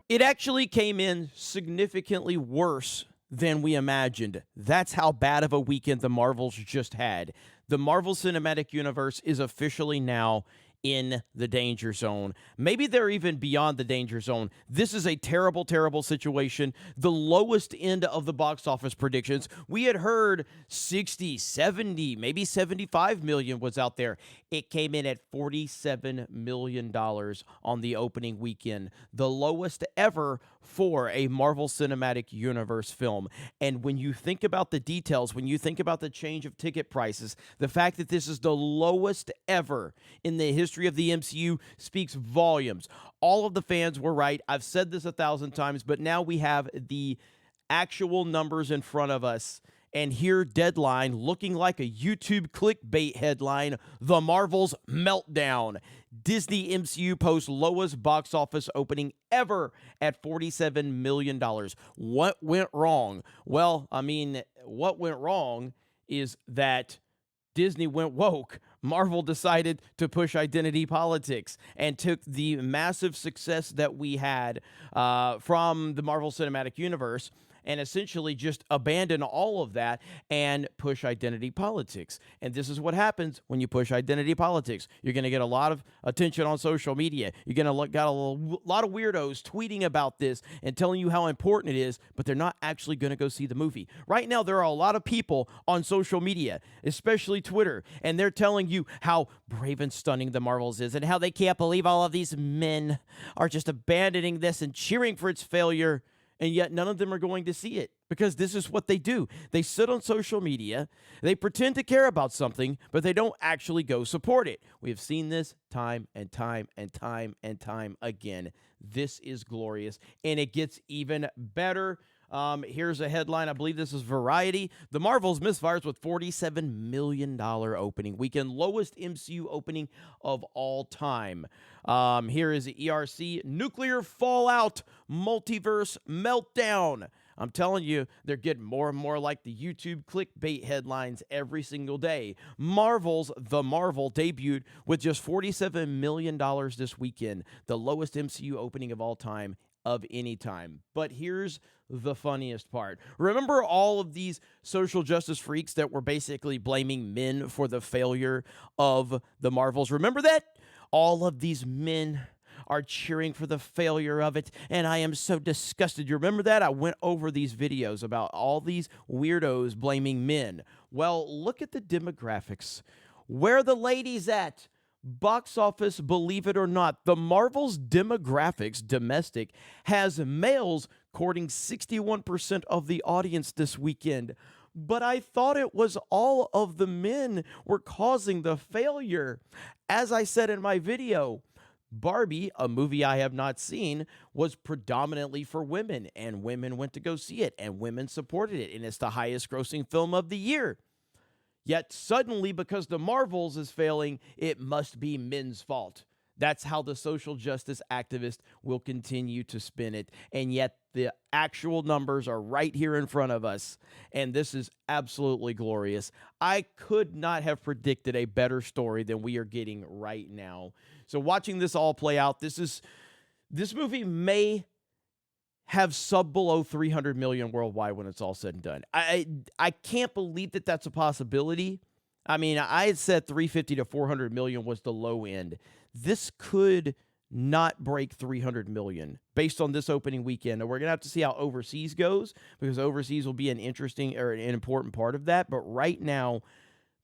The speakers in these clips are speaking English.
It actually came in significantly worse than we imagined. That's how bad of a weekend the Marvels just had. The Marvel Cinematic Universe is officially now in the danger zone. Maybe they're even beyond the danger zone. This is a terrible, terrible situation. The lowest end of the box office predictions. We had heard 60, 70, maybe 75 million was out there. It came in at $47 million on the opening weekend. The lowest ever for a Marvel Cinematic Universe film. And when you think about the details, when you think about the change of ticket prices, the fact that this is the lowest ever in the history of the MCU speaks volumes. All of the fans were right. I've said this 1,000 times, but now we have the actual numbers in front of us. And here, Deadline, looking like a YouTube clickbait headline, The Marvels Meltdown. Disney MCU posts lowest box office opening ever at $47 million. What went wrong? Well, what went wrong is that Disney went woke. Marvel decided to push identity politics and took the massive success that we had from the Marvel Cinematic Universe and essentially just abandon all of that and push identity politics. And this is what happens when you push identity politics. You're going to get a lot of attention on social media. You're going to got a lot of weirdos tweeting about this and telling you how important it is, but they're not actually going to go see the movie. Right now, there are a lot of people on social media, especially Twitter, and they're telling you how brave and stunning the Marvels is and how they can't believe all of these men are just abandoning this and cheering for its failure. And yet none of them are going to see it because this is what they do. They sit on social media, they pretend to care about something, but they don't actually go support it. We have seen this time and time and time and time again. This is glorious, and it gets even better. Here's a headline. I believe this is Variety. The Marvels misfires with $47 million opening weekend, lowest MCU opening of all time. Here is the ERC nuclear fallout multiverse meltdown. I'm telling you, they're getting more and more like the YouTube clickbait headlines every single day. The Marvel debuted with just $47 million this weekend, the lowest MCU opening of all time, of any time. But here's the funniest part. Remember all of these social justice freaks that were basically blaming men for the failure of the Marvels? Remember that? All of these men are cheering for the failure of it, and I am so disgusted. You remember that? I went over these videos about all these weirdos blaming men. Well, look at the demographics. Where are the ladies at? Box office, believe it or not, the Marvel's demographics, domestic, has males courting 61% of the audience this weekend. But I thought it was all of the men were causing the failure. As I said in my video, Barbie, a movie I have not seen, was predominantly for women, and women went to go see it, and women supported it, and it's the highest grossing film of the year. Yet suddenly, because the Marvels is failing, it must be men's fault. That's how the social justice activist will continue to spin it. And yet the actual numbers are right here in front of us. And this is absolutely glorious. I could not have predicted a better story than we are getting right now. So watching this all play out, this movie may have sub below 300 million worldwide when it's all said and done. I can't believe that that's a possibility. I mean, I had said 350 to 400 million was the low end. This could not break 300 million based on this opening weekend. And we're going to have to see how overseas goes, because overseas will be an interesting or an important part of that. But right now,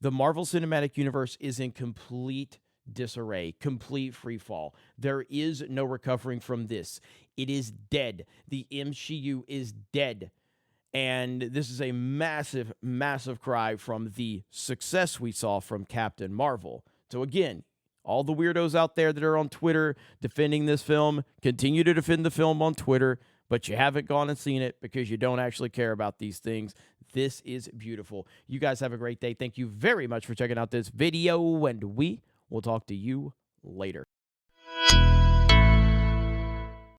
the Marvel Cinematic Universe is in complete disarray, complete free fall. There is no recovering from this. It is dead. The MCU is dead. And this is a massive, massive cry from the success we saw from Captain Marvel. So again, all the weirdos out there that are on Twitter defending this film, continue to defend the film on Twitter, but you haven't gone and seen it because you don't actually care about these things. This is beautiful. You guys have a great day. Thank you very much for checking out this video, and we will talk to you later.